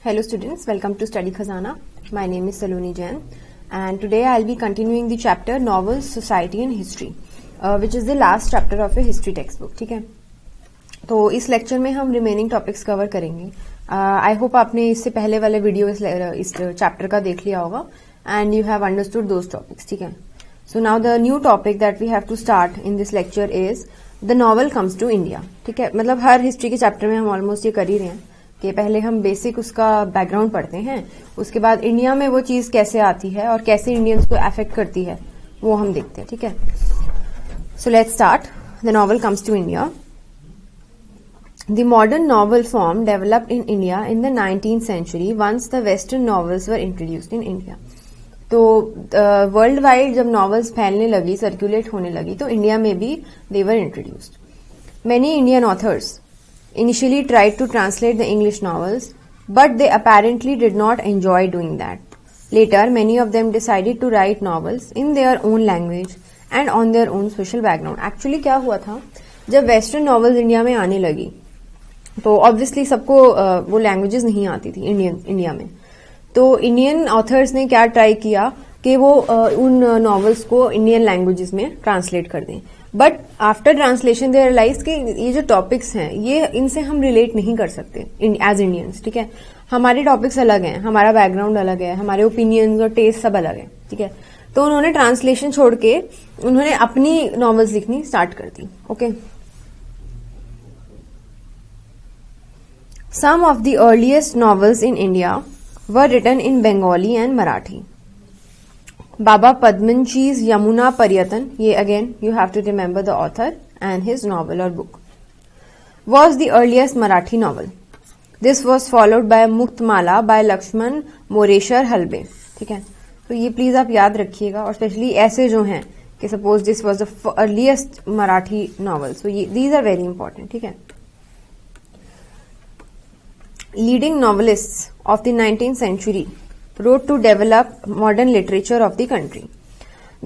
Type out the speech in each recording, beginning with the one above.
Hello students, welcome to Study Khazana. My name is Saloni Jain and today I'll be continuing the chapter Novels, Society and History which is the last chapter of a history textbook. ठीक है, तो इस lecture में हम remaining topics cover करेंगे. I hope आपने इससे पहले वाले वीडियो इस चैप्टर का देख लिया होगा and you have understood those topics. ठीक है, so now the new topic that we have to start in this lecture is the novel comes to India. ठीक है, मतलब हर हिस्ट्री के चैप्टर में हम ऑलमोस्ट ये कर ही रहे हैं कि पहले हम बेसिक उसका बैकग्राउंड पढ़ते हैं, उसके बाद इंडिया में वो चीज कैसे आती है और कैसे इंडियंस को अफेक्ट करती है वो हम देखते हैं. ठीक है, so let's start. The novel comes to India. The modern novel form developed in India in the 19th century once the Western novels were introduced in India. तो वर्ल्ड वाइड जब नॉवेल्स फैलने लगी, सर्कुलेट होने लगी, तो India में भी they were introduced. Many Indian authors initially tried to translate the English novels, but they apparently did not enjoy doing that. Later, many of them decided to write novels in their own language and on their own social background. Actually क्या हुआ था, जब western novels India में आने लगी तो obviously सबको वो लैंग्वेजेस नहीं आती थी इंडिया में. तो इंडियन ऑथर्स ने क्या ट्राई किया कि वो उन नॉवेल्स को इंडियन लैंग्वेजेस में ट्रांसलेट कर दें. But after translation they realise कि ये जो टॉपिक्स हैं ये इनसे हम रिलेट नहीं कर सकते एज इंडियंस. ठीक है, हमारे टॉपिक्स अलग हैं, हमारा बैकग्राउंड अलग है, हमारे ओपिनियंस और टेस्ट सब अलग है. ठीक है, तो उन्होंने ट्रांसलेशन छोड़ के उन्होंने अपनी नॉवेल्स लिखनी स्टार्ट कर दी. Okay, Some of the earliest novels in India were written in Bengali and Marathi. Baba Padmanji's Yamuna Paryatan, ye again you have to remember the author and his novel or book, was the earliest Marathi novel. This was followed by Muktmala by Lakshman Moreshwar Halbe. ठीक है, तो ये please आप याद रखिएगा, और specially ऐसे जो हैं कि suppose this was the earliest Marathi novel, so these are very important. ठीक है, leading novelists of the 19th century wrote to develop modern literature of the country.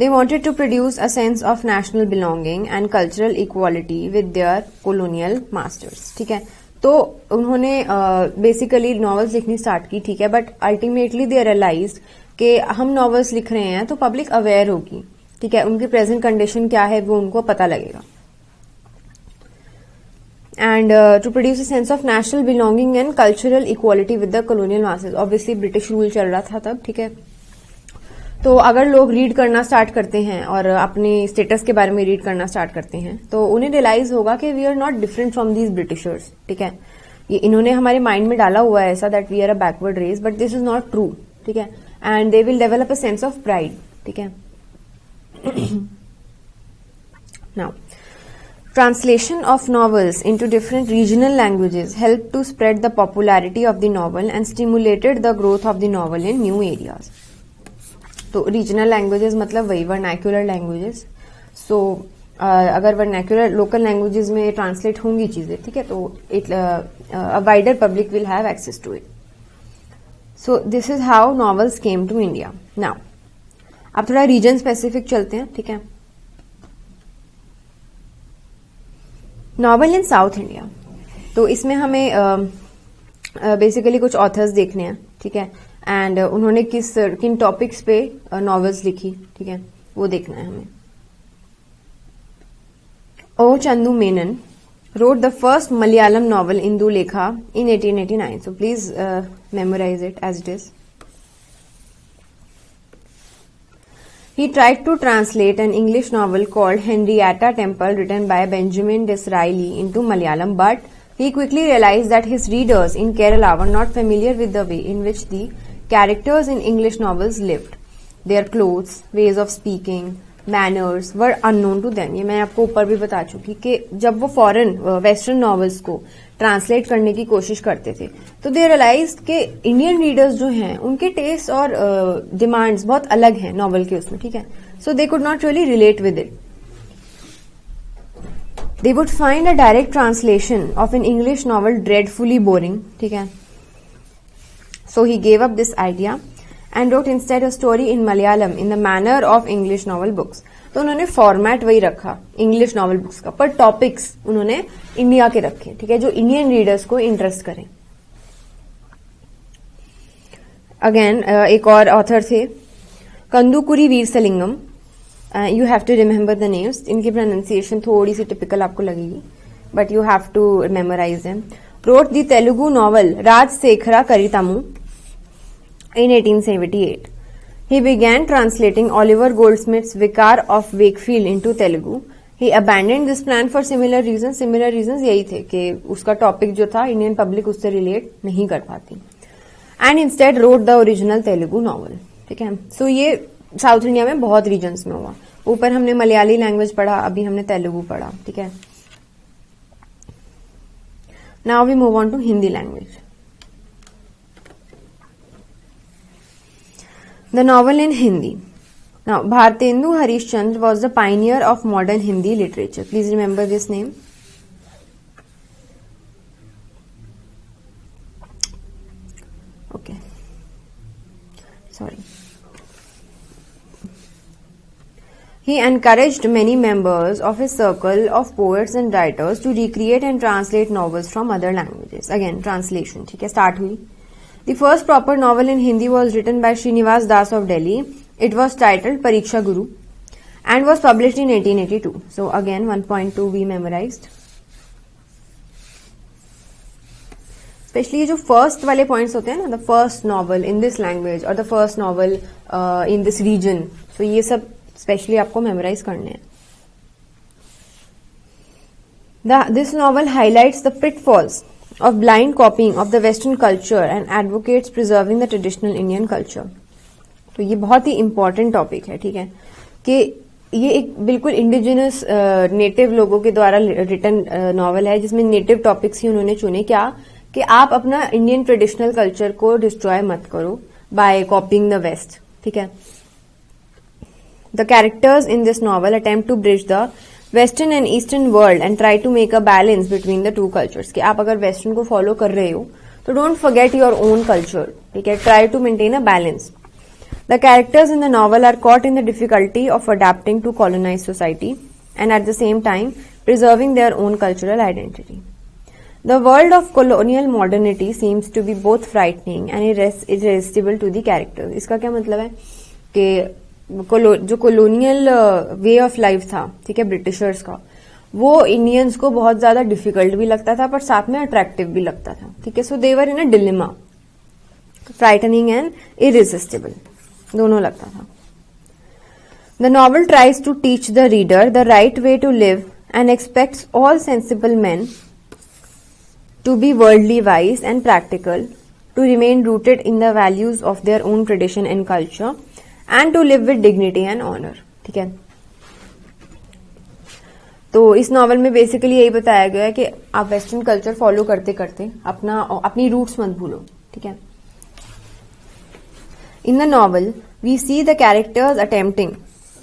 They wanted to produce a sense of national belonging and cultural equality with their colonial masters. ठीक है, तो उन्होंने basically novels लिखनी start की. ठीक है, but ultimately they realised कि हम नॉवेल्स लिख रहे हैं तो पब्लिक अवेयर होगी. ठीक है, उनकी प्रेजेंट कंडीशन क्या है वो उनको पता लगेगा. And to produce a sense of national belonging and cultural equality with the colonial masses. Obviously British rule चल रहा था तब. ठीक है, तो अगर लोग रीड करना स्टार्ट करते हैं और अपने स्टेटस के बारे में रीड करना स्टार्ट करते हैं तो उन्हें रियलाइज होगा कि we are not different from these Britishers. ठीक है, ये इन्होंने हमारे माइंड में डाला हुआ है ऐसा that we are a backward race, but this is not true. ठीक है, and they will develop a sense of pride. ठीक है, now translation of novels into different regional languages helped to spread the popularity of the novel and stimulated the growth of the novel in new areas. तो regional languages मतलब वही vernacular languages. So अगर vernacular local languages में translate होंगी चीजें, ठीक है, तो a wider public will have access to it. So this is how novels came to India. Now अब थोड़ा region specific चलते हैं. ठीक है, नॉवल इन साउथ इंडिया, तो इसमें हमें बेसिकली कुछ ऑथर्स देखने हैं. ठीक है, एंड उन्होंने किन टॉपिक्स पे नॉवेल्स लिखी, ठीक है, वो देखना है हमें. ओ Chandu Menon wrote the first Malayalam novel Indulekha in 1889. So please memorize it as it is. He tried to translate an English novel called Henrietta Temple written by Benjamin Disraeli into Malayalam, but he quickly realized that his readers in Kerala were not familiar with the way in which the characters in English novels lived. Their clothes, ways of speaking, manners were unknown to them. ये मैं आपको ऊपर भी बता चुकी कि जब वो फॉरेन वेस्टर्न नॉवेल्स को ट्रांसलेट करने की कोशिश करते थे तो दे रियलाइज कि इंडियन रीडर्स जो हैं उनके टेस्ट और डिमांड्स बहुत अलग हैं नॉवल के उसमें. ठीक है, so they could not really relate with it. They would find a direct translation of an English novel dreadfully boring. ठीक है, so he gave up this idea and wrote instead a story in Malayalam in the manner of English novel books. तो उन्होंने format वही रखा English novel books का, पर topics उन्होंने India के रखे. ठीक है, जो इंडियन रीडर्स को इंटरेस्ट करें. अगेन एक और ऑथर थे Kandukuri Veeresalingam. You have to remember the names. इनकी प्रोनाउंसिएशन थोड़ी सी टिपिकल आपको लगेगी, but you have to memorise them. wrote the Telugu novel Rajsekhara Karitamu in 1878. He began translating Oliver Goldsmith's Vicar of Wakefield into Telugu. He abandoned this plan for similar reasons. Similar reasons यही थे कि उसका topic जो था Indian public उससे relate नहीं कर पाती. And instead wrote the original Telugu novel. ठीक है. So ये साउथ इंडिया में बहुत रीजन्स में हुआ. ऊपर हमने मलयाली लैंग्वेज पढ़ा, अभी हमने तेलुगु पढ़ा. ठीक है. Now we move on to Hindi language. The novel in Hindi. Now, Bhartendu Harishchandra was the pioneer of modern Hindi literature. Please remember this name. Okay. Sorry. He encouraged many members of his circle of poets and writers to recreate and translate novels from other languages. Again, translation. ठीक है, start हुई. The first proper novel in Hindi was written by Srinivas Das of Delhi. It was titled Pariksha Guru and was published in 1882. So again, 1.2 we memorized. Especially जो first वाले points होते हैं ना, the first novel in this language or the first novel in this region. So ये सब specially आपको memorise करने हैं. This novel highlights the pitfalls of blind copying of the Western culture and advocates preserving the traditional Indian culture. तो ये बहुत ही important topic है. ठीक है, कि ये एक बिल्कुल इंडिजिनस नेटिव लोगों के द्वारा रिटन नॉवल है जिसमें नेटिव टॉपिक्स ही उन्होंने चुने. क्या कि आप अपना इंडियन ट्रेडिशनल कल्चर को डिस्ट्रॉय मत करो बाय कॉपिंग द वेस्ट. ठीक है. The characters in this novel attempt to bridge the Western and Eastern world and try to make a balance between the two cultures. कि आप अगर western को follow कर रहे हो तो don't forget your own culture. ठीक है, try to maintain a balance. The characters in the novel are caught in the difficulty of adapting to colonized society and at the same time preserving their own cultural identity. The world of colonial modernity seems to be both frightening and irresistible to the characters. इसका क्या मतलब है कि जो colonial way of life था, ठीक है, Britishers का, वो इंडियंस को बहुत ज्यादा डिफिकल्ट भी लगता था पर साथ में अट्रैक्टिव भी लगता था. ठीक है. So they were in a dilemma, frightening and irresistible, दोनों लगता था. The novel tries to teach the reader the right way to live and expects all sensible man to be worldly wise and practical, to remain rooted in the values of their own tradition and culture and to live with dignity and honor. ठीक है. तो इस novel में basically यही बताया गया है कि आप वेस्टर्न कल्चर फॉलो करते करते अपनी रूट्स मत भूलो. ठीक है. In the novel we see the characters attempting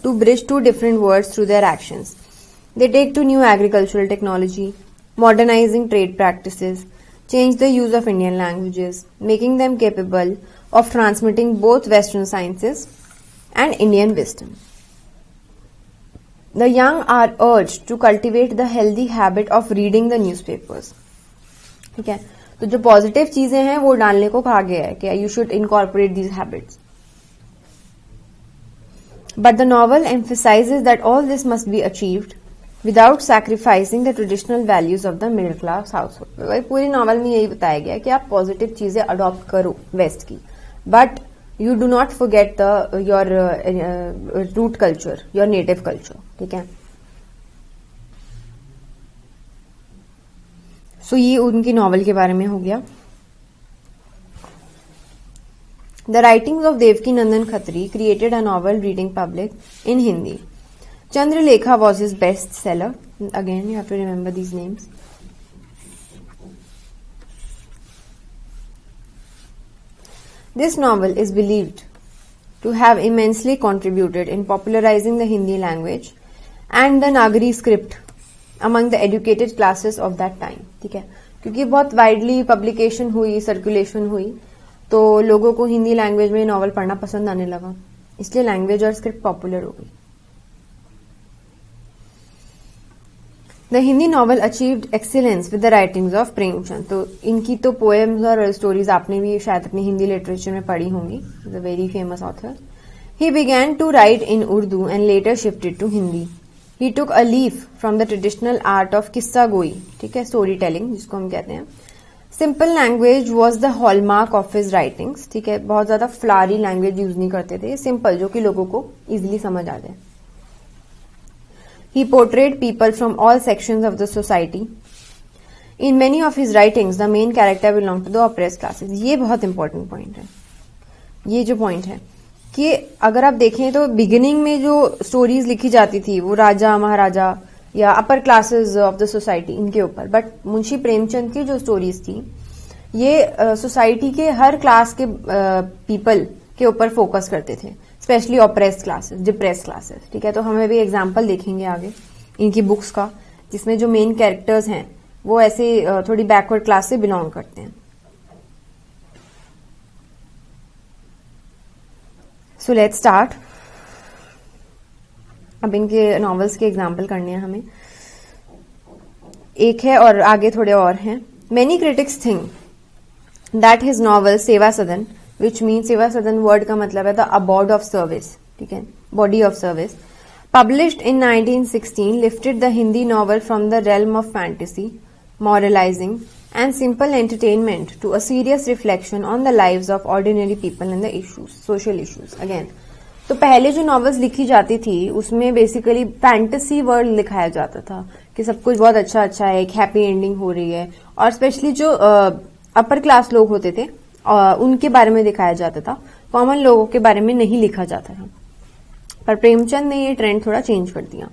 to bridge two different words through their actions. They take to new agricultural technology, modernising trade practices, change the use of Indian languages, making them capable of transmitting both Western sciences and Indian wisdom. The young are urged to cultivate the healthy habit of reading the newspapers. ठीक है. तो जो positive चीजें हैं वो डालने को कहा गया है कि you should incorporate these habits. But the novel emphasizes that all this must be achieved without sacrificing the traditional values of the middle class household. पूरी नॉवल में यही बताया गया है कि आप पॉजिटिव चीजें अडॉप्ट करो वेस्ट की, but you do not forget your root culture, your native culture. ठीक है. So ये उनकी नॉवल के बारे में हो गया. The writings of Devki Nandan Khatri created a novel reading public in Hindi. Chandralekha was his best seller. Again, you have to remember these names. This novel is believed to have immensely contributed in popularizing the Hindi language and the Nagari script among the educated classes of that time. ठीक है, क्योंकि बहुत widely publication हुई, circulation हुई, तो लोगों को Hindi language में नॉवल पढ़ना पसंद आने लगा, इसलिए लैंग्वेज और स्क्रिप्ट पॉपुलर हो गई. The Hindi novel achieved excellence with the writings of Premchand. तो इनकी तो पोएम्स और स्टोरीज आपने भी शायद अपनी हिंदी लिटरेचर में पढ़ी होंगी। Is a very famous author. He began to write in Urdu and later shifted to Hindi. He took a leaf from the traditional art of किस्सा गोई, ठीक है, स्टोरी टेलिंग जिसको हम कहते हैं। Simple language was the hallmark of his writings, ठीक है, बहुत ज्यादा फ्लारी लैंग्वेज यूज नहीं करते थे, सिंपल जो कि लोगों को इजिली समझ आ जाए। He portrayed people from all sections of the society. In many of his writings, the main character belonged to the oppressed classes. ये बहुत इंपॉर्टेंट पॉइंट है। ये जो पॉइंट है कि अगर आप देखें तो बिगिनिंग में जो स्टोरीज लिखी जाती थी वो राजा महाराजा या upper classes of the society इनके ऊपर, बट मुंशी प्रेमचंद की जो स्टोरीज थी ये सोसाइटी के हर क्लास के पीपल के ऊपर फोकस करते थे, specially oppressed classes, depressed classes, ठीक है। तो हमें भी एग्जाम्पल देखेंगे आगे इनकी बुक्स का, जिसमें जो मेन कैरेक्टर्स हैं वो ऐसे थोड़ी बैकवर्ड क्लास से बिलोंग करते हैं। सो लेट्स स्टार्ट। अब इनके नॉवेल्स के एग्जाम्पल करने हैं हमें, एक है और आगे थोड़े और हैं। Many critics think that his novel सेवा सदन, विच मीन सेवा सदन वर्ड का मतलब है द अबॉर्ड ऑफ सर्विस, ठीक है, body of service, published in 1916 lifted the Hindi novel from the realm of fantasy, moralising and simple entertainment to a serious reflection on the lives of ordinary people and the issues, social issues. Again, तो पहले जो novels लिखी जाती थी उसमें basically fantasy world दिखाया जाता था कि सब कुछ बहुत अच्छा अच्छा है, एक हैप्पी एंडिंग हो रही है, और स्पेशली जो अपर क्लास लोग होते थे उनके बारे में दिखाया जाता था, कॉमन लोगों के बारे में नहीं लिखा जाता था। पर प्रेमचंद ने ये ट्रेंड थोड़ा चेंज कर दिया।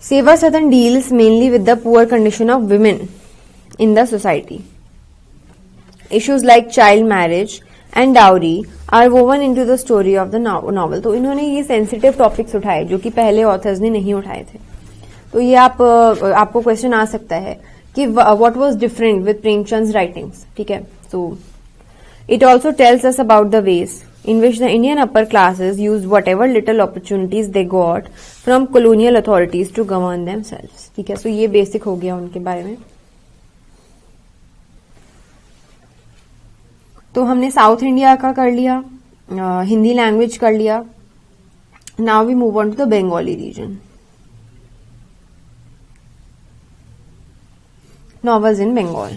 Seva Sadan deals mainly with the poor condition of women in the society. Issues like child marriage and dowry are woven into the story of the novel. तो इन्होंने ये सेंसिटिव टॉपिक्स उठाए जो कि पहले ऑथर्स ने नहीं उठाए थे। तो ये आपको क्वेश्चन आ सकता है कि what was different with Premchand's writings, ठीक है। सो it also tells us about the ways in which the Indian upper classes used whatever little opportunities they got from colonial authorities to govern themselves, ठीक है। सो ये basic हो गया उनके बारे में। तो हमने साउथ इंडिया का कर लिया, हिंदी लैंग्वेज कर लिया। Now we move on to the Bengali region. Novels in Bengal.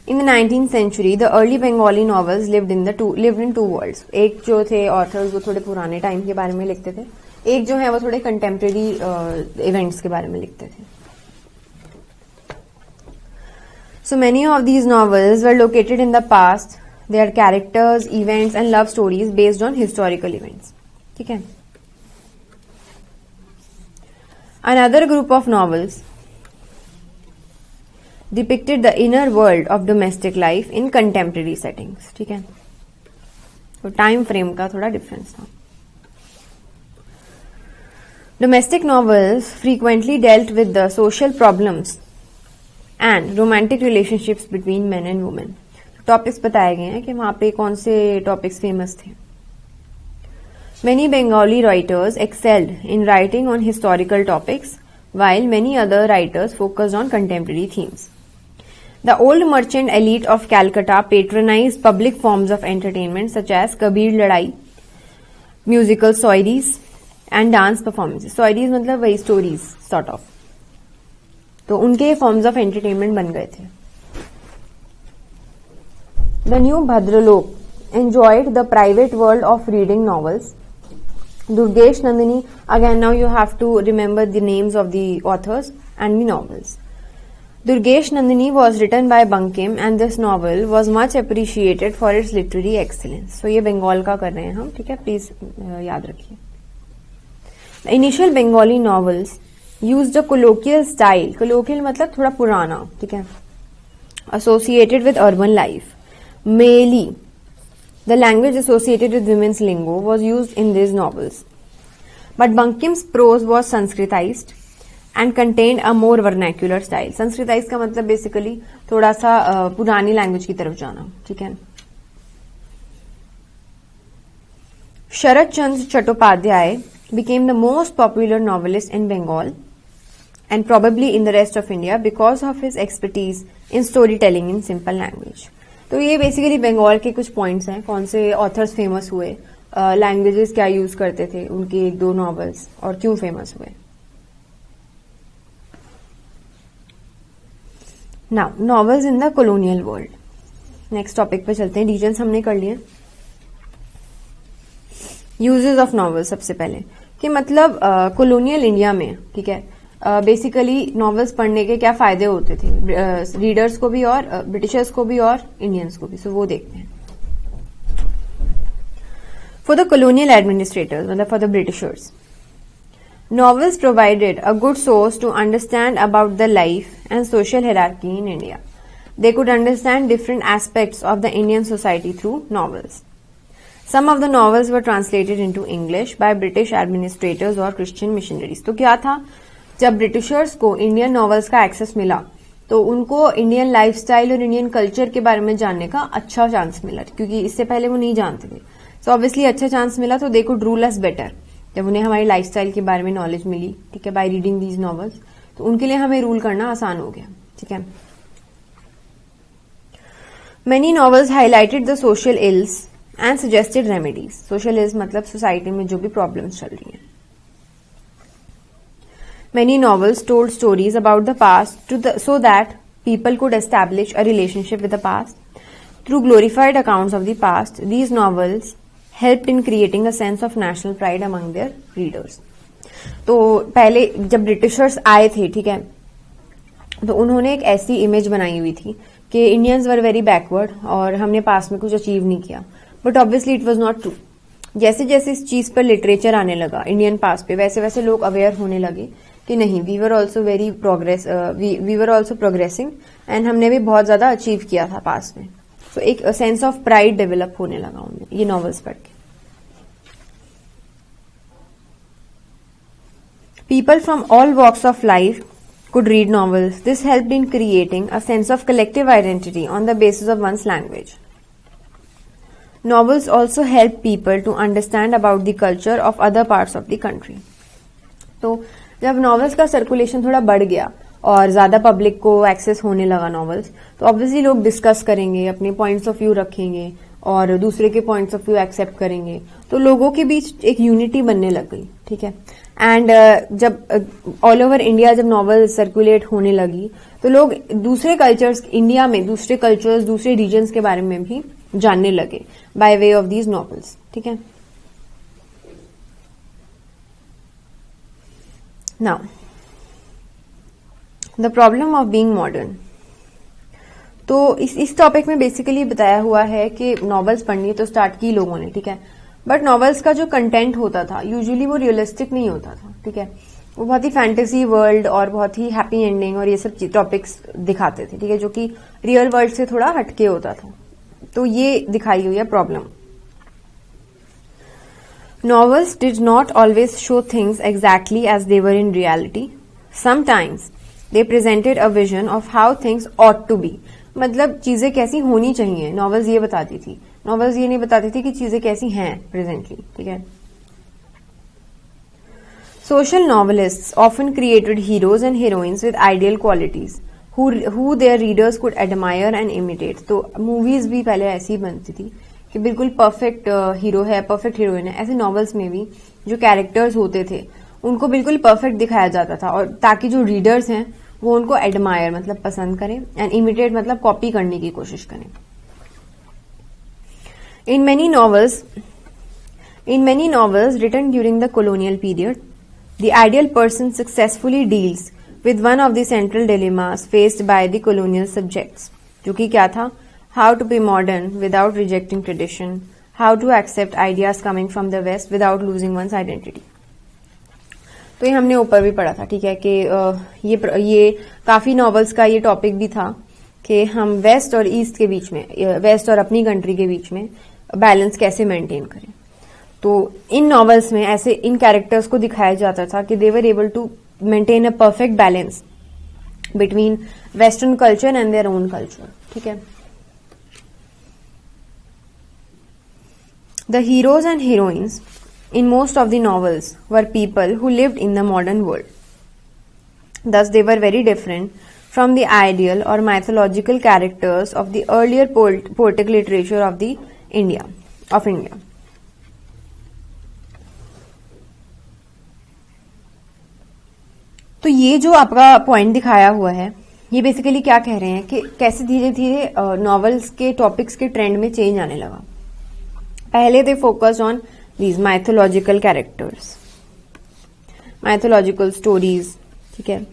In the 19th century, the early Bengali novels lived in two worlds. एक जो थे authors वो थोड़े पुराने टाइम के बारे में लिखते थे, एक जो है वो थोड़े कंटेम्प्रेरी इवेंट्स के बारे में लिखते थे। So many of these novels were located in the past. They are characters, events and love stories based on historical events. ठीक है। Another group of novels depicted the inner world of domestic life in contemporary settings, ठीक है। तो time frame का थोड़ा difference था। Domestic novels frequently dealt with the social problems and romantic relationships between men and women. Topics बताए गए हैं कि वहां पे कौन से टॉपिक्स फेमस थे। Many Bengali writers excelled in writing on historical topics, while many other writers focused on contemporary themes. The old merchant elite of Calcutta patronized public forms of entertainment such as Kabir Ladai, musical soirees, and dance performances. Soirees मतलब वही stories sort of. तो उनके forms of entertainment बन गए थे। The new Bhadralok enjoyed the private world of reading novels. Durgesh Nandini, again now you have to remember the names of the authors and the novels. Durgesh Nandini was written by Bankim and this novel was much appreciated for its literary excellence. So ये बंगाल का कर रहे हैं हम, ठीक है, please याद रखिए। The initial Bengali novels used a colloquial style. Colloquial मतलब थोड़ा पुराना, ठीक है, associated with urban life. Mainly, the language associated with women's lingo was used in these novels. But Bankim's prose was Sanskritized and contained a more vernacular style. Sanskritized का मतलब basically थोड़ा सा पुरानी लैंग्वेज की तरफ जाना, ठीक है। शरद Chandra Chattopadhyay became the most popular novelist in Bengal and probably in the rest of India because of his expertise in storytelling in simple language. तो ये बेसिकली बंगाल के कुछ पॉइंट्स हैं, कौन से ऑथर्स फेमस हुए, लैंग्वेजेस क्या यूज करते थे, उनके एक दो नॉवेल्स और क्यों फेमस हुए. Now novels in the colonial world. Next topic पे चलते हैं. रीजन्स हमने कर लिए. यूजेस ऑफ नॉवेल्स सबसे पहले कि मतलब कॉलोनियल इंडिया में, ठीक है, बेसिकली नॉवेल्स पढ़ने के क्या फायदे होते थे रीडर्स को भी और ब्रिटिशर्स को भी और इंडियंस को भी. सो वो देखते हैं. फॉर द कॉलोनियल एडमिनिस्ट्रेटर्स, मतलब for the Britishers, novels provided a good source to understand about the life and social hierarchy in India. They could understand different aspects of the Indian society through novels. Some of the novels were translated into English by British administrators or Christian missionaries. तो क्या था, जब Britishers को Indian novels का access मिला तो उनको Indian lifestyle और इंडियन कल्चर के बारे में जानने का अच्छा चांस मिला, क्योंकि इससे पहले वो नहीं जानते थे. सो ऑब्वियसली अच्छा चांस मिला, तो they could rule us better. जब उन्हें हमारी लाइफस्टाइल के बारे में नॉलेज मिली, ठीक है, बाय रीडिंग दीज नॉवेल्स, तो उनके लिए हमें रूल करना आसान हो गया. ठीक है. Many novels highlighted the social ills and suggested remedies. Social ills मतलब सोसाइटी में जो भी प्रॉब्लम्स चल रही हैं. Many novels told stories about the past so that people could establish a relationship with the past. Through glorified accounts of the past, these novels helped in creating a sense of national pride among their readers. तो पहले जब Britishers आए थे, ठीक है, तो उन्होंने एक ऐसी इमेज बनाई हुई थी कि इंडियंस वर वेरी बैकवर्ड और हमने पास्ट में कुछ अचीव नहीं किया. But obviously it was not true. जैसे जैसे इस चीज पर लिटरेचर आने लगा इंडियन पास्ट पे, वैसे वैसे लोग अवेयर होने लगे कि नहीं, we were also progressing and हमने भी बहुत ज्यादा अचीव किया था पास्ट में. तो एक सेंस ऑफ प्राइड डेवलप होने लगा उनमें ये नॉवेल्स पढ़ के. People from all walks of life could read novels. This helped in creating a sense of collective identity on the basis of one's language. Novels also help people to understand about the culture of other parts of the country. तो जब novels का circulation थोड़ा बढ़ गया और ज्यादा public को access होने लगा नॉवेल्स, तो ऑब्वियसली लोग डिस्कस करेंगे, अपने पॉइंट्स ऑफ व्यू रखेंगे और दूसरे के पॉइंट्स ऑफ व्यू एक्सेप्ट करेंगे. तो लोगों के बीच एक यूनिटी बनने लग गई. ठीक है. एंड जब ऑल ओवर इंडिया जब नॉवेल सर्कुलेट होने लगी तो लोग दूसरे कल्चर्स, इंडिया में दूसरे कल्चर्स, दूसरे रीजन्स के बारे में भी जानने लगे by way of these novels. ठीक है. Now the problem of being modern. तो इस टॉपिक में बेसिकली बताया हुआ है कि नॉवेल्स पढ़नी तो स्टार्ट की लोगों ने, ठीक है, बट नॉवेल्स का जो कंटेंट होता था यूजुअली वो रियलिस्टिक नहीं होता था. ठीक है. वो बहुत ही फैंटेसी वर्ल्ड और बहुत ही हैप्पी एंडिंग और ये सब टॉपिक्स दिखाते थे, ठीक है, जो कि रियल वर्ल्ड से थोड़ा हटके होता था. तो ये दिखाई हुई है problem. Novels did not always show things exactly as they were in reality. Sometimes they presented a vision of how things ought to be. मतलब चीजें कैसी होनी चाहिए नॉवेल्स ये बताती थी. नॉवेल्स ये नहीं बताती थी कि चीजें कैसी हैं प्रेजेंटली. ठीक है. Social novelists often created heroes and heroines with ideal qualities who their readers could admire and imitate. तो मूवीज भी पहले ऐसी बनती थी कि बिल्कुल परफेक्ट हीरो है, परफेक्ट हीरोइन है. ऐसे नॉवेल्स में भी जो कैरेक्टर्स होते थे उनको बिल्कुल परफेक्ट दिखाया जाता था, और ताकि जो रीडर्स हैं वो उनको एडमायर मतलब पसंद करें, एंड इमिटेट मतलब कॉपी करने की कोशिश करें. In many novels written during the colonial period, the ideal person successfully deals with one of the central dilemmas faced by the colonial subjects, जो कि क्या था, how to be modern without rejecting tradition, how to accept ideas coming from the West without losing one's identity. तो ये हमने ऊपर भी पढ़ा था, ठीक है, कि ये काफी नॉवेल्स का ये टॉपिक भी था कि हम वेस्ट और ईस्ट के बीच में, वेस्ट और अपनी कंट्री के बीच में बैलेंस कैसे मेंटेन करें. तो इन नॉवेल्स में ऐसे इन कैरेक्टर्स को दिखाया जाता था कि they were able to maintain a perfect balance between western culture and their own culture. ठीक है. The heroes and heroines in most of the novels were people who lived in the modern world. Thus, they were very different from the ideal or mythological characters of the earlier poetic literature of India. तो ये जो आपका point दिखाया हुआ है, ये basically क्या कह रहे हैं कि कैसे धीरे धीरे नॉवेल्स के टॉपिक्स के ट्रेंड में चेंज आने लगा. पहले they focus on these mythological characters, mythological stories, ठीक है.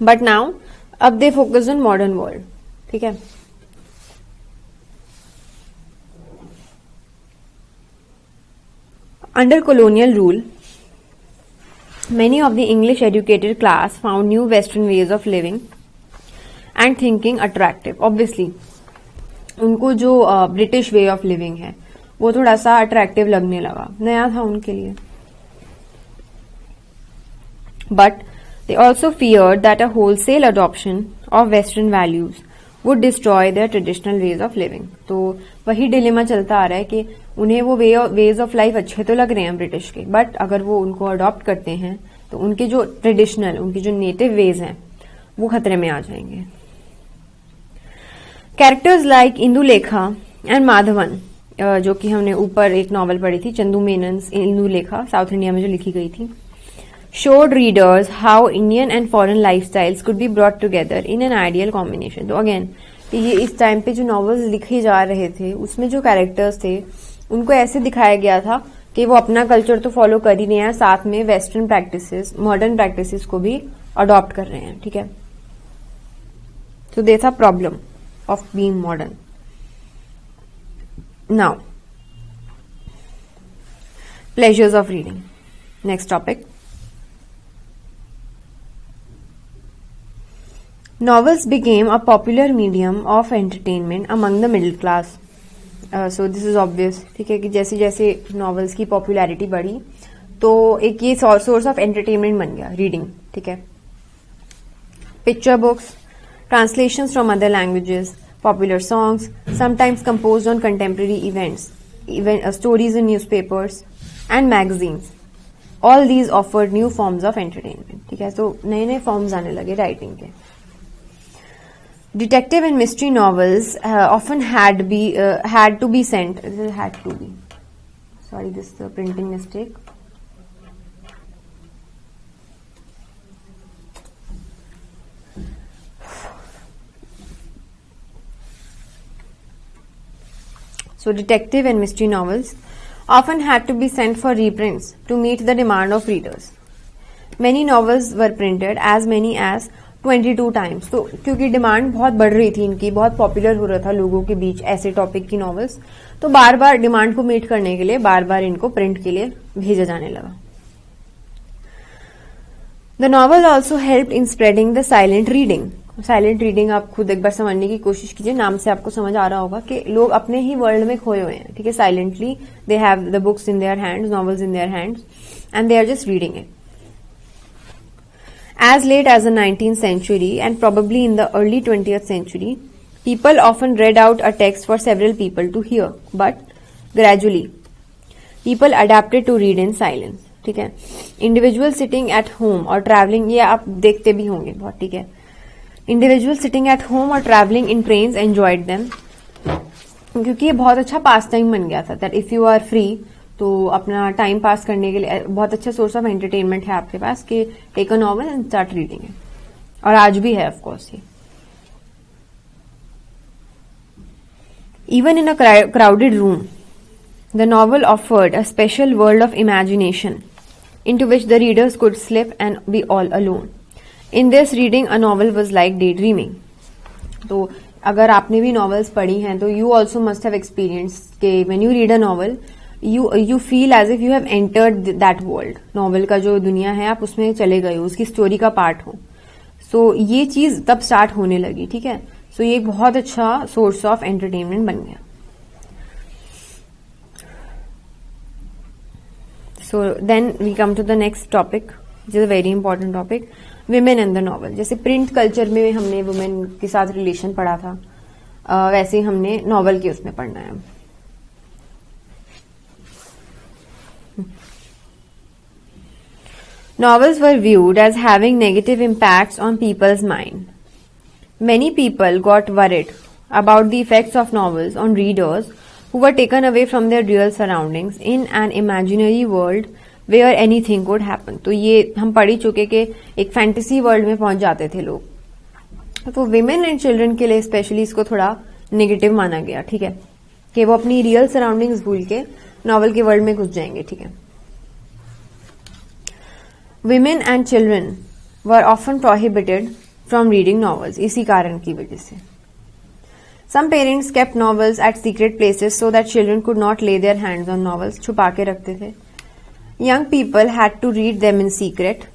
बट नाउ अब they focus on modern world, ठीक है. Under colonial rule, many of the English educated class found new Western ways of living and thinking attractive. Obviously, उनको जो British way of living है वो थोड़ा सा अट्रैक्टिव लगने लगा, नया था उनके लिए. But they also feared that a wholesale adoption of Western values would destroy their traditional ways of living. तो वही डिलेमा चलता आ रहा है कि उन्हें वो वेज ऑफ लाइफ अच्छे तो लग रहे हैं ब्रिटिश के, बट अगर वो उनको अडॉप्ट करते हैं तो उनके जो ट्रेडिशनल, उनके जो नेटिव वेज हैं वो खतरे में आ जाएंगे. Characters like Indulekha and Madhavan, जो कि हमने ऊपर एक नॉवल पढ़ी थी, चंदू मेनन इंदुलेखा, साउथ इंडिया में जो लिखी गई थी, showed readers how Indian and foreign lifestyles could be brought together in an ideal combination. तो अगेन ये इस टाइम पे जो नॉवेल्स लिखे जा रहे थे उसमें जो कैरेक्टर्स थे उनको ऐसे दिखाया गया था कि वो अपना कल्चर तो फॉलो कर ही रहे हैं, साथ में वेस्टर्न प्रैक्टिसेस, मॉडर्न प्रैक्टिसेस को भी अडॉप्ट कर रहे हैं, ठीक है. So there's a problem of being modern. Now, pleasures of reading. Next topic. Novels became a popular medium of entertainment among the middle class. So this is obvious, ठीक है, कि जैसे जैसे novels की popularity बढ़ी तो एक ये source of entertainment बन गया रीडिंग, ठीक है. Picture books, translations from other languages, popular songs, sometimes composed on contemporary events, even stories in newspapers and magazines. All these offered new forms of entertainment, ठीक है. तो नए नए forms आने लगे राइटिंग के. Detective and mystery novels often had to be sent. Sorry, this is a printing mistake. So, detective and mystery novels often had to be sent for reprints to meet the demand of readers. Many novels were printed as many as 22 times. तो क्योंकि demand बहुत बढ़ रही थी इनकी, बहुत popular हो रहा था लोगों के बीच ऐसे टॉपिक की नॉवेल्स, तो बार बार डिमांड को मीट करने के लिए बार बार इनको प्रिंट के लिए भेजा जाने लगा. The novel also help in spreading the silent reading. Silent reading आप खुद एक बार समझने की कोशिश कीजिए, नाम से आपको समझ आ रहा होगा कि लोग अपने ही वर्ल्ड में खोए हुए हैं, ठीक है. Silently they have the books in their hands, novels in their hands, and they are just reading it. As late as the 19th century and probably in the early 20th century, people often read out a text for several people to hear, but gradually, people adapted to read in silence, ठीक है. Individuals sitting at home or traveling, ये आप देखते भी होंगे बहुत, ठीक है. Individuals sitting at home or traveling in trains enjoyed them, क्योंकि ये बहुत अच्छा पास टाइम बन गया था. That if you are free, तो अपना टाइम पास करने के लिए बहुत अच्छा सोर्स ऑफ एंटरटेनमेंट है आपके पास कि take a novel and start reading it, और आज भी है ऑफ कोर्स ये. Even in a crowded room, the novel offered a special world of imagination into which the readers could slip and be all alone. In this reading a novel was like daydreaming. तो अगर आपने भी novels पढ़ी हैं तो you also must have experience के when you read a novel you feel as if you have entered that world. Novel का जो दुनिया है आप उसमें चले गए हो, उसकी स्टोरी का पार्ट हो. सो ये चीज तब स्टार्ट होने लगी, ठीक है. सो ये एक बहुत अच्छा सोर्स ऑफ एंटरटेनमेंट बन गया. So then we come to the next topic, which is a very important topic, women and the novel. जैसे प्रिंट कल्चर में हमने वुमेन के साथ रिलेशन पढ़ा था, वैसे ही हमने नॉवल के उसमें पढ़ना है. Novels were viewed as having negative impacts on people's mind. Many people got worried about the effects of novels on readers who were taken away from their real surroundings in an imaginary world where anything could happen. तो ये हम पढ़ ही चुके कि एक fantasy world में पहुंच जाते थे लोग. तो विमेन एंड चिल्ड्रन के लिए स्पेशली इसको थोड़ा नेगेटिव माना गया. ठीक है, कि वो अपनी रियल सराउंडिंग्स भूल के नॉवल के वर्ल्ड में घुस जाएंगे. ठीक है. Women and children were often prohibited from reading novels. इसी कारण की वजह से. Some parents kept novels at secret places so that children could not lay their hands on novels. छुपा के रखते थे. Young people had to read them in secret.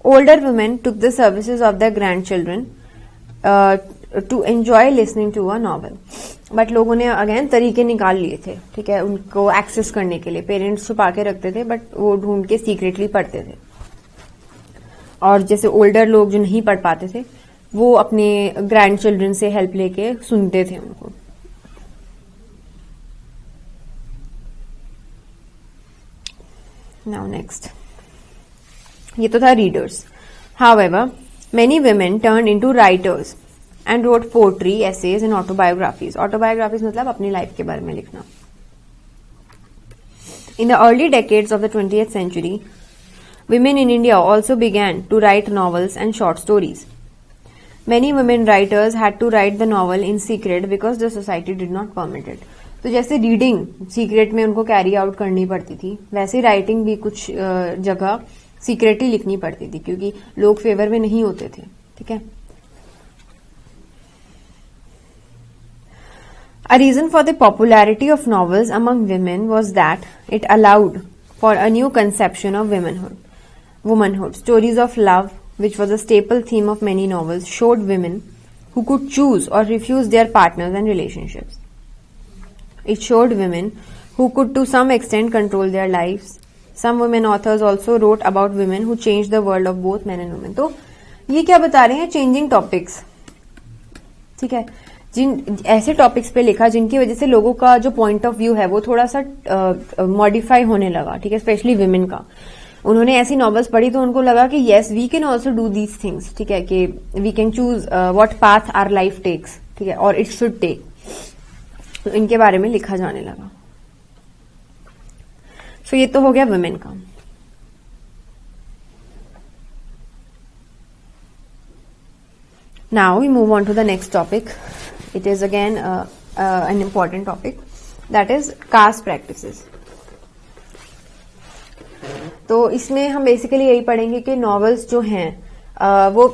Older women took the services of their grandchildren to enjoy listening to a novel. But लोगों ने again तरीके निकाल लिए थे. ठीक है, उनको एक्सेस करने के लिए. पेरेंट्स छुपा के रखते थे बट वो ढूंढ के सीक्रेटली पढ़ते थे. और जैसे ओल्डर लोग जो नहीं पढ़ पाते थे वो अपने ग्रैंड चिल्ड्रन से हेल्प लेके सुनते थे उनको. नाउ नेक्स्ट, ये तो था readers. However many women turn into writers and wrote poetry, essays and autobiographies. Autobiographies मतलब अपनी लाइफ के बारे में लिखना. In the early decades of the 20th century, women in India also began to write novels and short stories. Many women writers had to write the novel in secret because the society did not permit it. तो जैसे reading secret में उनको carry out करनी पड़ती थी, वैसे writing भी कुछ जगह सीक्रेटली लिखनी पड़ती थी क्योंकि लोग फेवर में नहीं होते थे. ठीक है. A reason for the popularity of novels among women was that it allowed for a new conception of womanhood. Stories of love, which was a staple theme of many novels, showed women who could choose or refuse their partners and relationships. It showed women who could to some extent control their lives. Some women authors also wrote about women who changed the world of both men and women. तो ये क्या बता रहे हैं? Changing topics. ठीक है, जिन ऐसे topics पे लिखा जिनकी वजह से लोगों का जो पॉइंट ऑफ व्यू है वो थोड़ा सा मॉडिफाई होने लगा. ठीक है, स्पेशली विमेन का. उन्होंने ऐसी नॉवेल्स पढ़ी तो उनको लगा कि yes we can also do these things. ठीक है, कि we can choose what path our life takes. ठीक है, और इट शुड टेक. तो इनके बारे में लिखा जाने लगा. सो ये तो हो गया वुमेन का. Now we move on to the next topic. It is again an important topic, that is caste practices. तो इसमें हम बेसिकली यही पढ़ेंगे कि नॉवेल्स जो हैं वो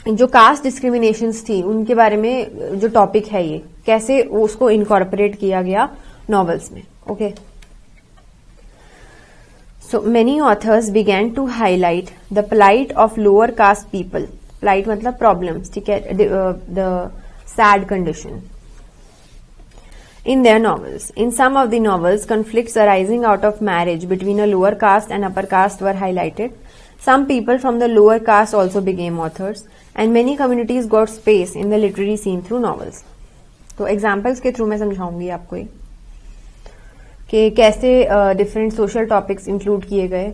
जो कास्ट डिस्क्रिमिनेशंस थी उनके बारे में जो टॉपिक है ये कैसे उसको इनकॉर्पोरेट किया गया नॉवेल्स में. Okay, so many authors began to highlight the plight of lower caste people. Plight मतलब प्रॉब्लम्स. ठीक है, the sad condition in their novels. In some of the novels, conflicts arising out of marriage between a lower caste and upper caste were highlighted. Some people from the lower caste also became authors, and many communities got space in the literary scene through novels. तो examples के through मैं समझाऊंगी आपको ये कि कैसे different social topics include किए गए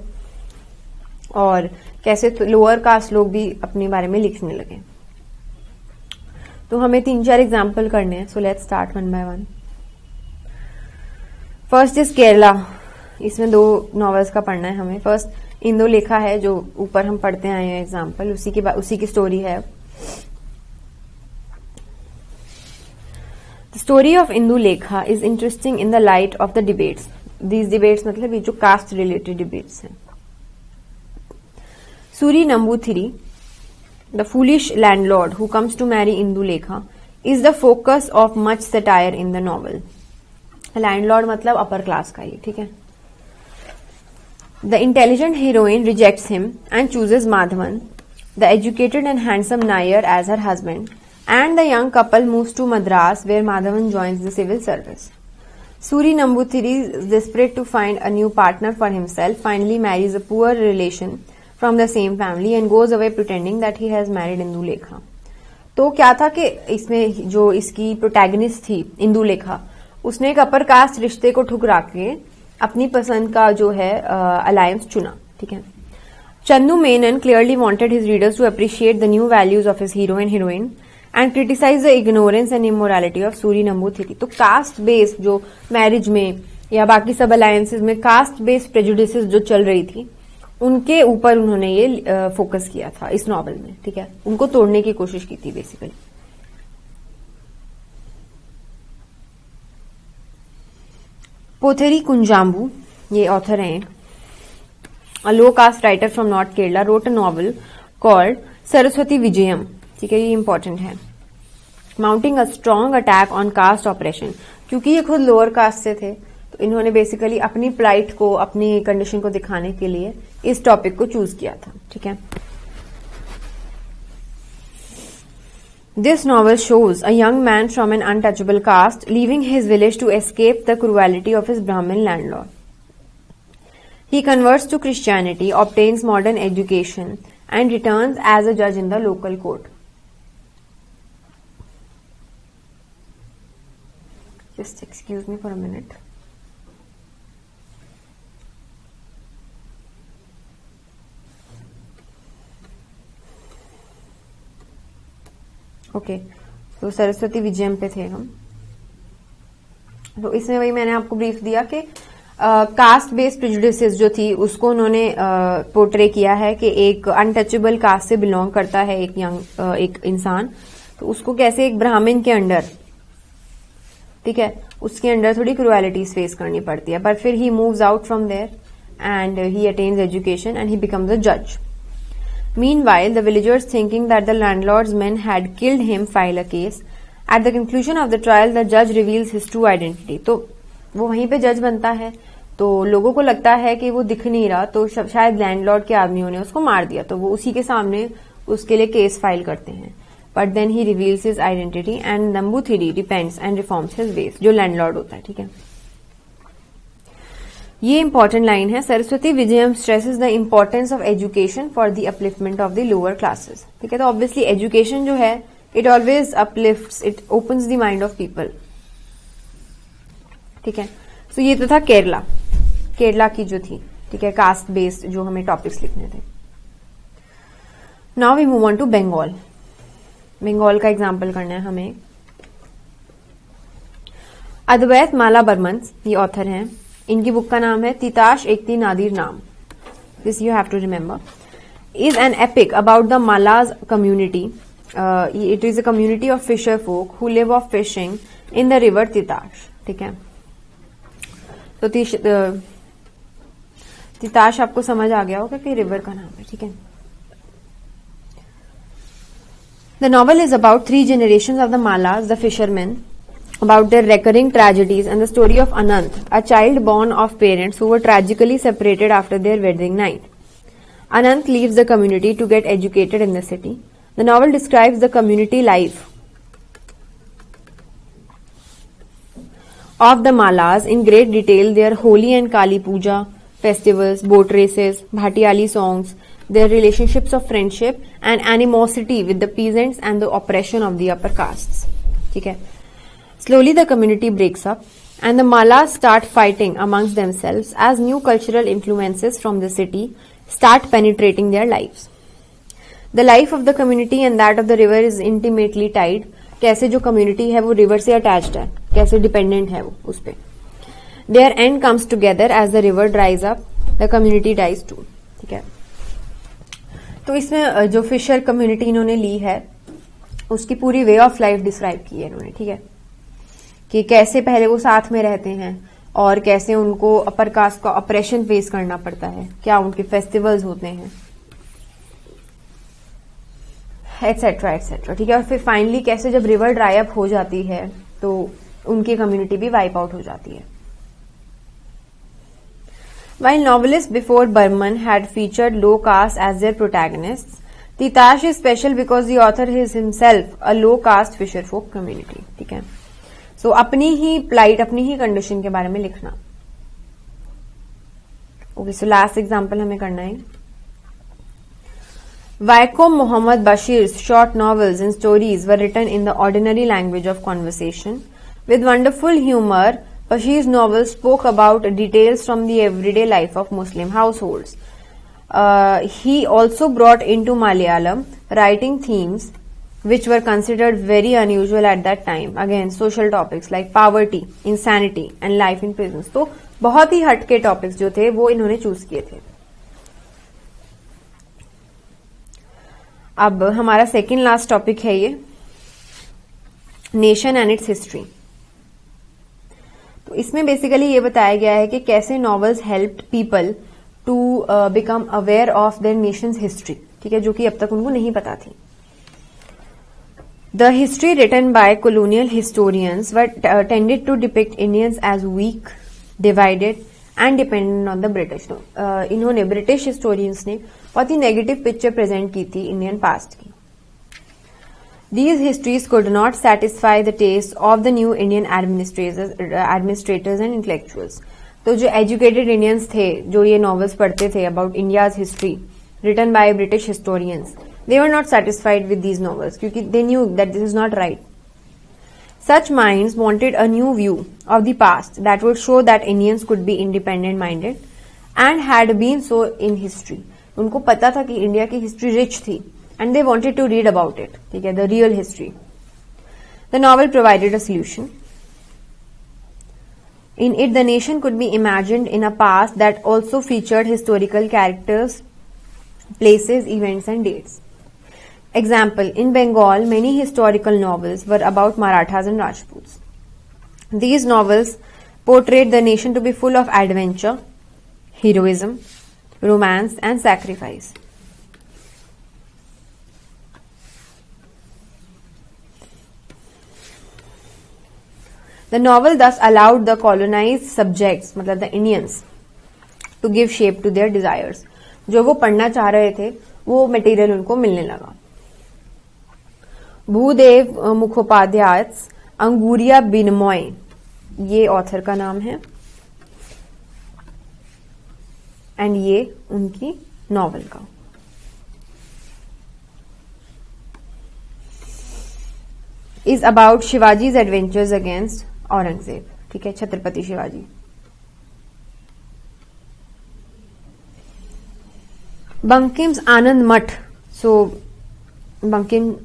और कैसे लोअर कास्ट लोग भी अपने बारे में लिखने लगे. तो हमें 3-4 एग्जाम्पल करने हैं. सो let's start one by one. First is Kerala. इसमें 2 नॉवेल्स का पढ़ना है हमें. फर्स्ट इंदुलेखा है जो ऊपर हम पढ़ते आए हैं एग्जाम्पल, उसी की स्टोरी है. The story of Indulekha is interesting in the light of the debates. These debates मतलब ये जो कास्ट रिलेटेड डिबेट्स हैं. Suri Namboothiri, the foolish landlord who comes to marry Indulekha, is the focus of much satire in the novel. Landlord मतलब upper class का ये. ठीक है. The intelligent heroine rejects him and chooses Madhavan, the educated and handsome Nair as her husband, and the young couple moves to Madras where Madhavan joins the civil service. Suri Namboothiri, desperate to find a new partner for himself, finally marries a poor relation from the same family and goes away pretending that he has married Indulekha. तो क्या था कि इसमें जो इसकी protagonist थी इंदुलेखा, उसने एक अपर कास्ट रिश्ते को ठुकरा के अपनी पसंद का जो है अलायंस चुना, ठीक है। Chandu Menon clearly wanted his readers to appreciate the new values of his hero and heroine and criticise the ignorance and immorality of Suri Namboothiri. तो कास्ट बेस्ड जो मैरिज में या बाकी सब अलायंसेज में कास्ट बेस्ड प्रेजुडिसेस जो चल रही थी, उनके ऊपर उन्होंने ये फोकस किया था इस नॉवल में, ठीक है। उनको तोड़ने की कोशिश की थी बेसिकली। पोथेरी कुंजाम्बू, ये ऑथर हैं, a low caste writer from North Kerala, wrote a novel called Saraswati Vijayam, ठीक है, ये इंपॉर्टेंट है। Mounting a strong attack on caste operation, क्योंकि ये खुद लोअर कास्ट से थे, तो इन्होंने बेसिकली अपनी प्लाइट को, अपनी कंडीशन को दिखाने के लिए इस टॉपिक को चूज किया था, ठीक है। This novel shows a young man from an untouchable caste leaving his village to escape the cruelty of his Brahmin landlord. He converts to Christianity, obtains modern education, and returns as a judge in the local court. Just excuse me for a minute. Okay, तो सरस्वती विजयम पे थे हम। तो इसमें वही मैंने आपको brief दिया कि कास्ट बेस्ड प्रेजुडिसेस जो थी उसको उन्होंने पोर्ट्रे किया है कि एक अनटचेबल कास्ट से बिलोंग करता है एक इंसान, तो उसको कैसे एक ब्राह्मण के अंडर, ठीक है, उसके अंडर थोड़ी क्रुएलिटीज फेस करनी पड़ती है, पर फिर he moves out from there and he attains education and he becomes a जज। Meanwhile, the villagers, thinking that the landlord's men had killed him, file a case. At the conclusion of the trial, the judge reveals his true identity. तो वो वहीं पे जज बनता है, तो लोगों को लगता है कि वो दिख नहीं रहा, तो शायद लैंडलॉर्ड के आदमियों ने उसको मार दिया, तो वो उसी के सामने उसके लिए केस फाइल करते हैं। But then he reveals his identity and Namboothiri repents and reforms his ways, जो लैंडलॉर्ड होता है, ठीक है। ये इंपॉर्टेंट लाइन है, Saraswati Vijayam stresses the importance of education for the upliftment of the lower classes, ठीक है। तो ऑब्वियसली एजुकेशन जो है it always uplifts, it opens the mind of people, ठीक है। सो ये तो था केरला की जो थी, ठीक है, कास्ट बेस्ड जो हमें टॉपिक्स लिखने थे। Now we move on to Bengal. Bengal का एग्जाम्पल करना है हमें। अद्वैत माला बर्मन, ये ऑथर हैं, इनकी बुक का नाम है तिताश Ekti Nadir Naam, this you have to remember, is an epic about the Mallas community. It is a community of fisher folk who live off fishing in the river Titash, ठीक है। तो तिताश आपको समझ आ गया होगा कि रिवर का नाम है, ठीक है। The novel is about 3 generations of the Malas, the fishermen, about their recurring tragedies and the story of Anant, a child born of parents who were tragically separated after their wedding night. Anant leaves the community to get educated in the city. The novel describes the community life of the Malas in great detail, their Holi and Kali Puja festivals, boat races, Bhatiyali songs, their relationships of friendship and animosity with the peasants and the oppression of the upper castes, ठीक है। Slowly the community breaks up and the Malas start fighting amongst themselves as new cultural influences from the city start penetrating their lives. The life of the community and that of the river is intimately tied. कैसे जो community है वो river से attached है, कैसे dependent है वो उस पे। Their end comes together as the river dries up, the community dies too, ठीक है। तो इसमें जो फिशर कम्युनिटी इन्होंने ली है उसकी पूरी वे ऑफ लाइफ डिस्क्राइब की है इन्होंने, ठीक है, कि कैसे पहले वो साथ में रहते हैं और कैसे उनको अपर कास्ट का ऑपरेशन फेस करना पड़ता है, क्या उनके फेस्टिवल्स होते हैं, एटसेट्रा एटसेट्रा, ठीक है। और फिर फाइनली कैसे जब रिवर ड्राई अप हो जाती है तो उनकी कम्युनिटी भी वाइप आउट हो जाती है। While novelists before Burman had featured low caste as their protagonists, Titash is special because the author is himself a low caste fisher folk community, ठीक है। सो अपनी ही प्लाइट, अपनी ही कंडीशन के बारे में लिखना। ओके, सो लास्ट एग्जांपल हमें करना है। Vaikom Muhammad Bashir's short novels and stories were written in the ordinary language of conversation with wonderful humor, Bashi's novels spoke about details from the everyday life of Muslim households. He also brought into Malayalam writing themes which were considered very unusual at that time. Again, social topics like poverty, insanity and life in prisons. तो बहुत ही हटके topics जो थे वो इन्होंने choose किए थे. अब हमारा सेकेंड लास्ट टॉपिक है ये नेशन एंड इट्स हिस्ट्री. तो इसमें बेसिकली ये बताया गया है कि कैसे novels helped people to become aware of their nation's history. ठीक है, जो कि अब तक उनको नहीं पता थी. The history written by colonial historians were tended to depict Indians as weak, divided and dependent on the British. इन्होंने ब्रिटिश हिस्टोरियंस ने बहुत ही नेगेटिव पिक्चर प्रेजेंट की थी इंडियन पास्ट की. These histories could not satisfy the taste of the new Indian administrators and intellectuals. तो जो educated Indians थे जो ये नॉवेल्स पढ़ते थे about India's history written by British historians, they were not satisfied with these novels क्योंकि they knew that this is not right. Such minds wanted a new view of the past that would show that Indians could be independent minded and had been so in history. उनको पता था कि India की history rich थी and they wanted to read about it. ठीक है, the real history. The novel provided a solution. In it, the nation could be imagined in a past that also featured historical characters, places, events and dates. Example, in Bengal, many historical novels were about Marathas and Rajputs. These novels portrayed the nation to be full of adventure, heroism, romance and sacrifice. The novel thus allowed the colonized subjects, मतलब the Indians, to give shape to their desires. जो वो पढ़ना चाह रहे थे वो material उनको मिलने लगा. भूदेव मुखोपाध्याय अंगूरिया बिनमोय, ये ऑथर का नाम है एंड ये उनकी नॉवल का. Is about Shivaji's adventures against Aurangzeb. ठीक है, Chhatrapati Shivaji. Bankim's Anand Math. So Bankim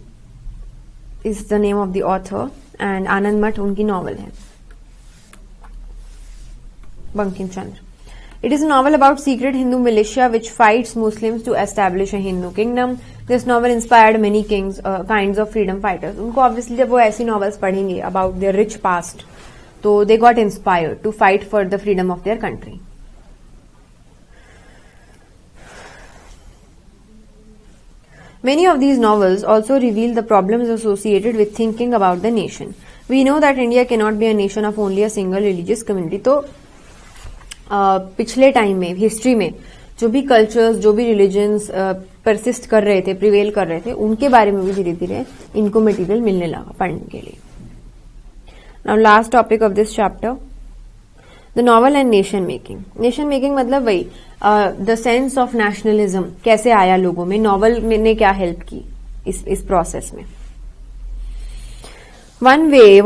is the name of the author and Anand Math उनकी नॉवल है. Bankim Chandra. It is a novel about secret Hindu militia which fights Muslims to establish a Hindu kingdom. This novel inspired many kinds of freedom fighters. उनको obviously जब वो ऐसी novels पढ़ेंगे about their rich past, तो they got inspired to fight for the freedom of their country. Many of these novels also reveal the problems associated with thinking about the nation. We know that India cannot be a nation of only a single religious community. तो पिछले time में history में जो भी cultures जो भी religions persist कर रहे थे, प्रिवेल कर रहे थे, उनके बारे में भी धीरे धीरे इनको मटेरियल मिलने लगा पढ़ने के लिए. Now last topic of this chapter, the novel and nation making. Nation making मतलब वही द सेंस ऑफ नेशनलिज्म कैसे आया लोगों में, नॉवल ने क्या हेल्प की इस प्रोसेस में. One way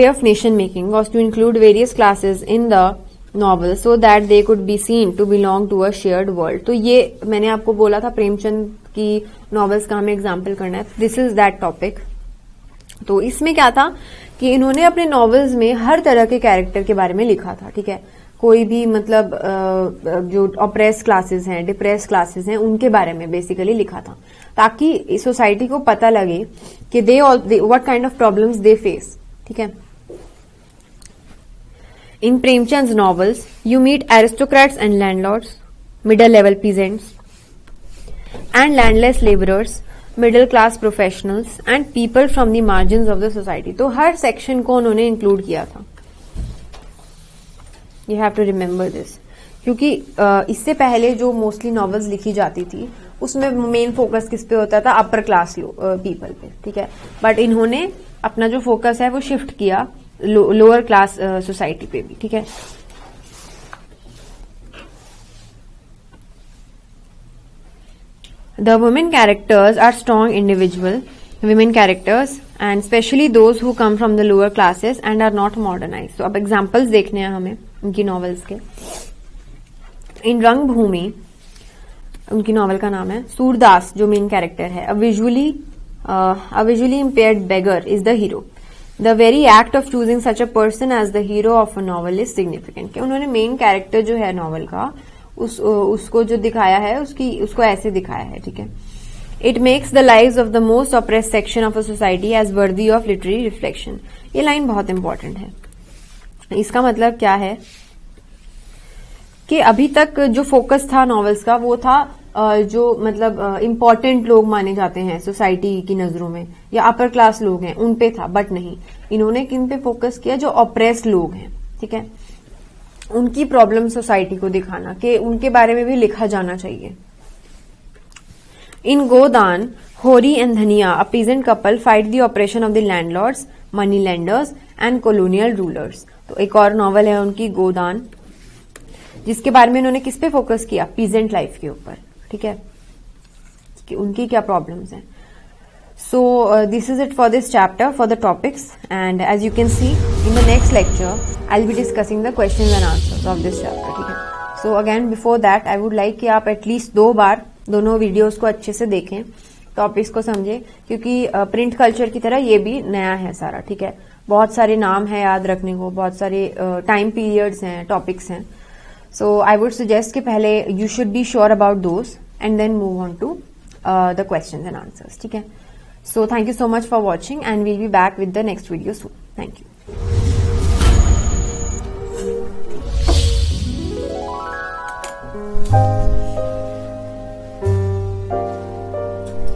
of nation making was to include various classes in the novel so that they could be seen to belong to a shared world. तो ये मैंने आपको बोला था प्रेमचंद की नॉवेल्स का हमें एग्जाम्पल करना है. This is that topic. तो इसमें क्या था कि इन्होंने अपने नॉवेल्स में हर तरह के कैरेक्टर के बारे में लिखा था. ठीक है, कोई भी मतलब जो ऑप्रेस क्लासेस हैं, डिप्रेस क्लासेस हैं, उनके बारे में बेसिकली लिखा था ताकि सोसाइटी को पता लगे कि they what kind of problems they face. ठीक है. In Premchand novels you meet aristocrats and landlords, middle level peasants and landless labourers, middle class professionals and people from the margins of the society. तो हर सेक्शन को उन्होंने include किया था. You have to remember this क्योंकि इससे पहले जो मोस्टली नॉवेल्स लिखी जाती थी उसमें मेन फोकस किस पे होता था, अपर क्लास पीपल पे. ठीक है, बट इन्होंने अपना जो फोकस है वो शिफ्ट किया लोअर क्लास सोसाइटी पे भी. ठीक है. The women characters are strong individual. women characters and specially those who come from the lower classes and are not modernise. तो अब एग्जाम्पल्स देखने हैं हमें उनकी नॉवेल्स के। इन रंगभूमि, उनकी नॉवेल का नाम है, सूरदास जो मेन कैरेक्टर है, a visually impaired beggar is the hero. The very act of choosing such a person as the hero of a novel is significant. कि उन्होंने मेन कैरेक्टर जो है नॉवेल का उसको जो दिखाया है उसको ऐसे दिखाया है, ठीक है। It makes the lives of the most oppressed section of a society as worthy of literary reflection. ये लाइन बहुत इंपॉर्टेंट है। इसका मतलब क्या है कि अभी तक जो फोकस था नॉवेल्स का वो था जो मतलब इम्पोर्टेंट लोग माने जाते हैं सोसाइटी की नजरों में या अपर क्लास लोग हैं उन पे था, बट नहीं, इन्होंने किन पे फोकस किया, जो ऑप्रेस लोग हैं, ठीक है, उनकी प्रॉब्लम सोसाइटी को दिखाना कि उनके बारे में भी लिखा जाना चाहिए। इन गोदान, Hori and Dhaniya, a peasant couple fight the oppression of the landlords, money lenders and colonial rulers. तो एक और नॉवल है उनकी गोदान, जिसके बारे में उन्होंने किस पे फोकस किया, पीजेंट लाइफ के ऊपर, ठीक है, कि उनकी क्या प्रॉब्लम्स हैं। So this is it for this chapter for the topics, and as you can see in the next lecture I will be discussing the questions and answers of this chapter, ठीक है। So again before that I would like कि आप at least 2 बार दोनों videos को अच्छे से देखें, topics को समझें, क्योंकि प्रिंट कल्चर की तरह ये भी नया है सारा, ठीक है। बहुत सारे नाम है याद रखने को, बहुत सारे टाइम पीरियड्स हैं, टॉपिक्स हैं। So I would suggest कि पहले you should be sure about those and then move on to the questions and answers, ठीक है। So thank you so much for watching and we'll be back with the next video soon. Thank you.